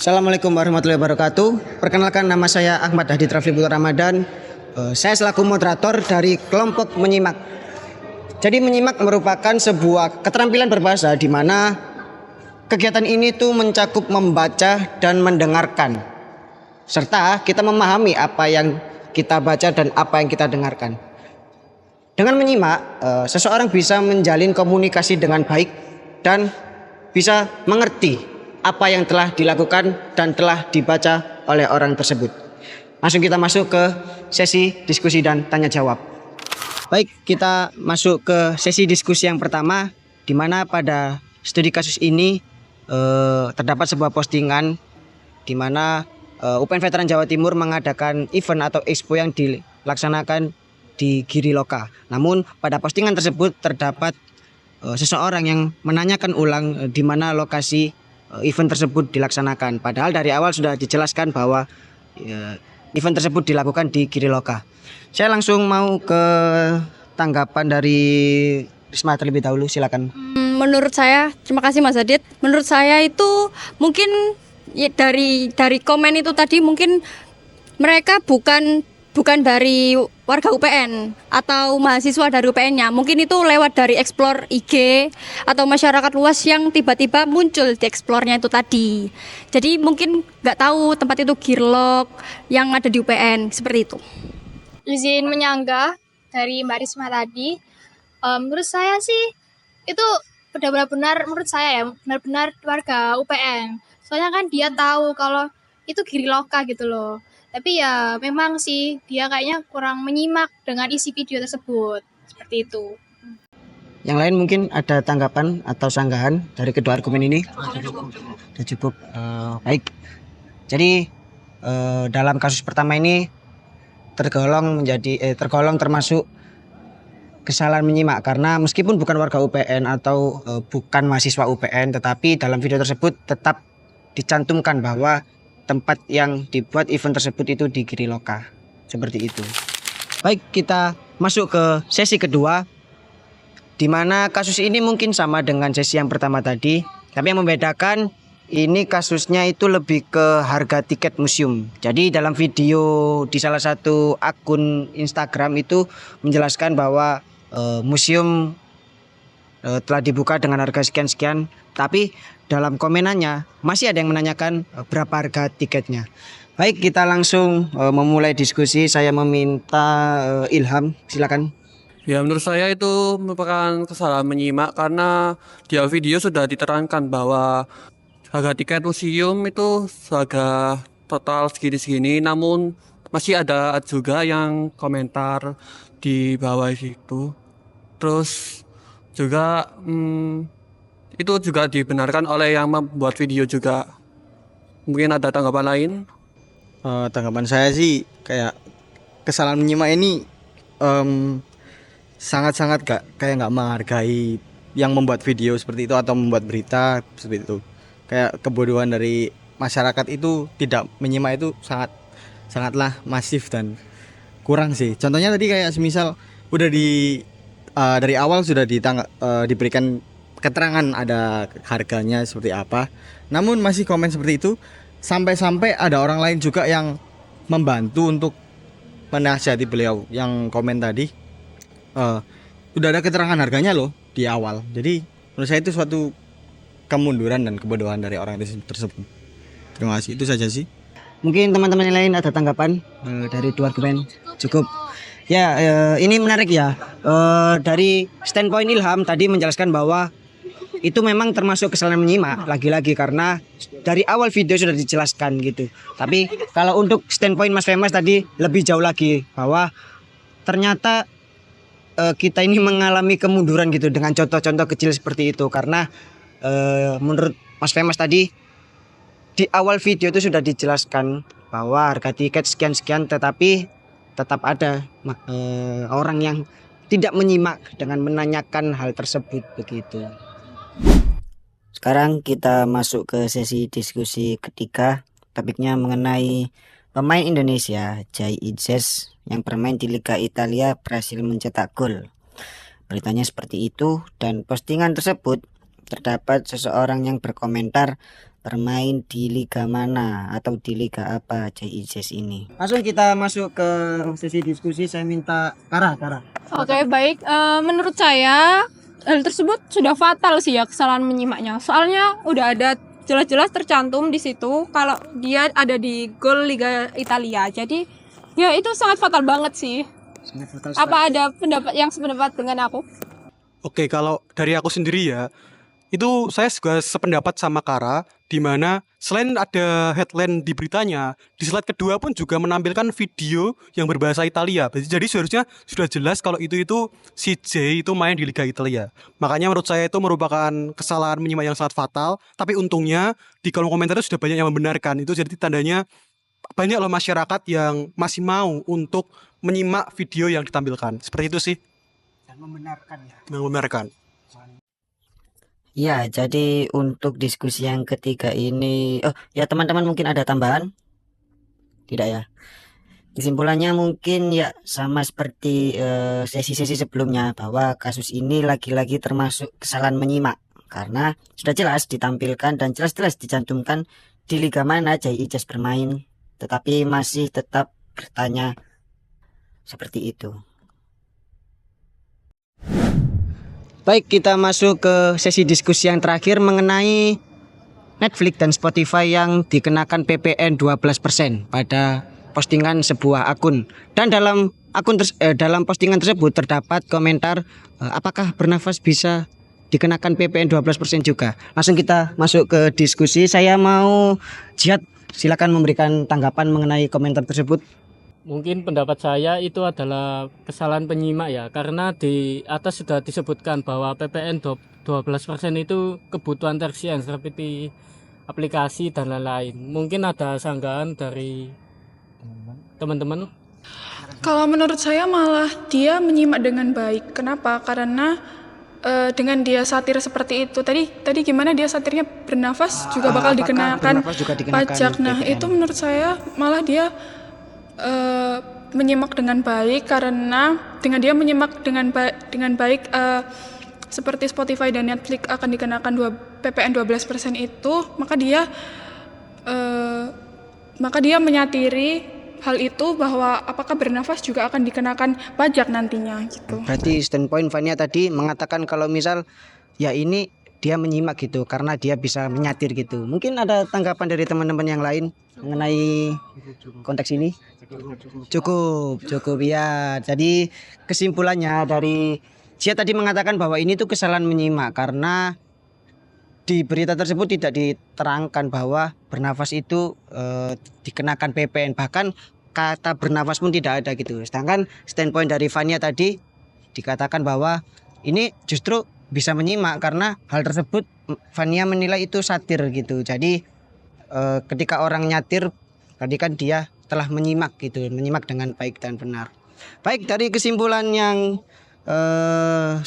Assalamualaikum warahmatullahi wabarakatuh. Perkenalkan, nama saya Ahmad Hadi Rafli Putra Ramadan. Saya selaku moderator dari kelompok Menyimak. Jadi menyimak merupakan sebuah keterampilan berbahasa di mana kegiatan ini tuh mencakup membaca dan mendengarkan, serta kita memahami apa yang kita baca dan apa yang kita dengarkan. Dengan menyimak, seseorang bisa menjalin komunikasi dengan baik dan bisa mengerti apa yang telah dilakukan dan telah dibaca oleh orang tersebut. Langsung kita masuk ke sesi diskusi dan tanya jawab. Baik, kita masuk ke sesi diskusi yang pertama, di mana pada studi kasus ini terdapat sebuah postingan di mana UPN Veteran Jawa Timur mengadakan event atau expo yang dilaksanakan di Giriloka. Namun pada postingan tersebut terdapat seseorang yang menanyakan ulang di mana lokasi event tersebut dilaksanakan. Padahal dari awal sudah dijelaskan bahwa event tersebut dilakukan di Giriloka. Saya langsung mau ke tanggapan dari Risma terlebih dahulu, silakan. Menurut saya, terima kasih Mas Adit. Menurut saya itu mungkin ya, dari komen itu tadi mungkin mereka bukan dari warga UPN atau mahasiswa dari UPN-nya. Mungkin itu lewat dari explore IG atau masyarakat luas yang tiba-tiba muncul di explore-nya itu tadi. Jadi mungkin nggak tahu tempat itu Girlok yang ada di UPN, seperti itu. Izin menyanggah dari Mbak Risma tadi. Menurut saya sih itu benar-benar menurut saya ya benar-benar warga UPN. Soalnya kan dia tahu kalau itu Giriloka gitu loh. Tapi ya memang sih dia kayaknya kurang menyimak dengan isi video tersebut. Seperti itu. Yang lain mungkin ada tanggapan atau sanggahan dari kedua argumen ini? Sudah cukup. Baik. Jadi dalam kasus pertama ini tergolong termasuk kesalahan menyimak, karena meskipun bukan warga UPN atau bukan mahasiswa UPN, tetapi dalam video tersebut tetap dicantumkan bahwa tempat yang dibuat event tersebut itu di Giriloka. Seperti itu. Baik, kita masuk ke sesi kedua, di mana kasus ini mungkin sama dengan sesi yang pertama tadi, tapi yang membedakan ini kasusnya itu lebih ke harga tiket museum. Jadi dalam video di salah satu akun Instagram itu menjelaskan bahwa museum telah dibuka dengan harga sekian-sekian, tapi dalam komenannya masih ada yang menanyakan berapa harga tiketnya. Baik, kita langsung memulai diskusi. Saya meminta Ilham, silakan. Ya, menurut saya itu merupakan kesalahan menyimak karena di video sudah diterangkan bahwa harga tiket museum itu harga total segini-segini, namun masih ada juga yang komentar di bawah situ. Terus juga itu juga dibenarkan oleh yang membuat video juga. Mungkin ada tanggapan lain? Tanggapan saya sih kayak kesalahan menyimak ini sangat-sangat nggak menghargai yang membuat video seperti itu atau membuat berita seperti itu. Kayak kebodohan dari masyarakat itu tidak menyimak itu sangatlah masif dan kurang sih. Contohnya tadi kayak semisal udah dari awal sudah diberikan keterangan ada harganya seperti apa, namun masih komen seperti itu, sampai-sampai ada orang lain juga yang membantu untuk menasihati beliau yang komen tadi. Udah ada keterangan harganya loh di awal. Jadi menurut saya itu suatu kemunduran dan kebodohan dari orang itu tersebut. Terima kasih, itu saja sih. Mungkin teman-teman yang lain ada tanggapan dari dua argumen? Cukup. Ya, ini menarik ya. Dari standpoint Ilham tadi menjelaskan bahwa itu memang termasuk kesalahan menyimak, lagi-lagi karena dari awal video sudah dijelaskan gitu. Tapi kalau untuk standpoint Mas Femas tadi lebih jauh lagi, bahwa ternyata kita ini mengalami kemunduran gitu dengan contoh-contoh kecil seperti itu. Karena menurut Mas Femas tadi di awal video itu sudah dijelaskan bahwa harga tiket sekian-sekian, tetapi tetap ada orang yang tidak menyimak dengan menanyakan hal tersebut begitu. Sekarang kita masuk ke sesi diskusi ketiga. Topiknya mengenai pemain Indonesia Jai Idzes yang bermain di Liga Italia berhasil mencetak gol. Beritanya seperti itu, dan postingan tersebut terdapat seseorang yang berkomentar bermain di liga mana atau di liga apa JIJS ini. Langsung kita masuk ke sesi diskusi. Saya minta Kara. Oke, baik. Menurut saya hal tersebut sudah fatal sih ya, kesalahan menyimaknya. Soalnya udah ada jelas-jelas tercantum di situ kalau dia ada di gol Liga Italia. Jadi ya itu sangat fatal banget sih. Sangat fatal. Apa ada pendapat yang sependapat dengan aku? Oke, kalau dari aku sendiri ya, itu saya juga sependapat sama Kara, di mana selain ada headline di beritanya, di slide kedua pun juga menampilkan video yang berbahasa Italia. Jadi seharusnya sudah jelas kalau itu si J itu main di Liga Italia. Makanya menurut saya itu merupakan kesalahan menyimak yang sangat fatal. Tapi untungnya di kolom komentar sudah banyak yang membenarkan. Itu jadi tandanya banyak loh masyarakat yang masih mau untuk menyimak video yang ditampilkan. Seperti itu sih. Dan membenarkan ya. Membenarkan. Ya, jadi untuk diskusi yang ketiga ini, ya teman-teman mungkin ada tambahan? Tidak ya? Kesimpulannya mungkin ya sama seperti sesi-sesi sebelumnya, bahwa kasus ini lagi-lagi termasuk kesalahan menyimak. Karena sudah jelas ditampilkan dan jelas-jelas dicantumkan di liga mana JIJS bermain, tetapi masih tetap bertanya seperti itu. Baik, kita masuk ke sesi diskusi yang terakhir mengenai Netflix dan Spotify yang dikenakan PPN 12% pada postingan sebuah akun. Dan dalam dalam postingan tersebut terdapat komentar apakah Bernafas bisa dikenakan PPN 12% juga. Langsung kita masuk ke diskusi. Saya mau Jihad, silakan memberikan tanggapan mengenai komentar tersebut. Mungkin pendapat saya itu adalah kesalahan penyimak ya, karena di atas sudah disebutkan bahwa PPN 12% itu kebutuhan tersier seperti aplikasi dan lain-lain. Mungkin ada sanggahan dari teman-teman. Kalau menurut saya malah dia menyimak dengan baik. Kenapa? Karena dengan dia satir seperti itu tadi gimana dia satirnya bernafas juga bakal dikenakan pajak. Nah, PPN. Itu menurut saya malah dia menyimak dengan baik, karena dengan dia menyimak dengan baik seperti Spotify dan Netflix akan dikenakan PPN 12% itu, maka dia menyatiri hal itu bahwa apakah Bernafas juga akan dikenakan pajak nantinya gitu. Berarti standpoint Fania tadi mengatakan kalau misal ya ini dia menyimak gitu karena dia bisa menyatir gitu. Mungkin ada tanggapan dari teman-teman yang lain mengenai konteks ini? Cukup ya. Jadi kesimpulannya dari Cia tadi mengatakan bahwa ini tuh kesalahan menyimak karena di berita tersebut tidak diterangkan bahwa Bernafas itu dikenakan PPN, bahkan kata Bernafas pun tidak ada gitu. Sedangkan standpoint dari Fania tadi dikatakan bahwa ini justru bisa menyimak karena hal tersebut Fania menilai itu satir gitu. Jadi ketika orang nyatir tadi kan dia telah menyimak gitu, menyimak dengan baik dan benar. Baik, dari kesimpulan yang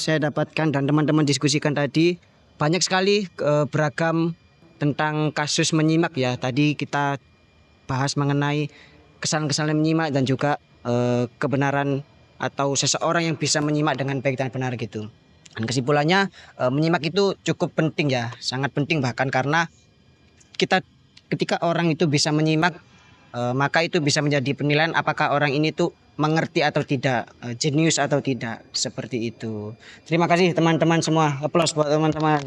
saya dapatkan dan teman-teman diskusikan tadi, banyak sekali beragam tentang kasus menyimak ya. Tadi kita bahas mengenai kesalahan-kesalahan menyimak dan juga kebenaran atau seseorang yang bisa menyimak dengan baik dan benar gitu. Dan kesimpulannya menyimak itu cukup penting ya, sangat penting bahkan karena ketika orang itu bisa menyimak maka itu bisa menjadi penilaian apakah orang ini tuh mengerti atau tidak, jenius atau tidak, seperti itu. Terima kasih teman-teman semua, aplaus buat teman-teman.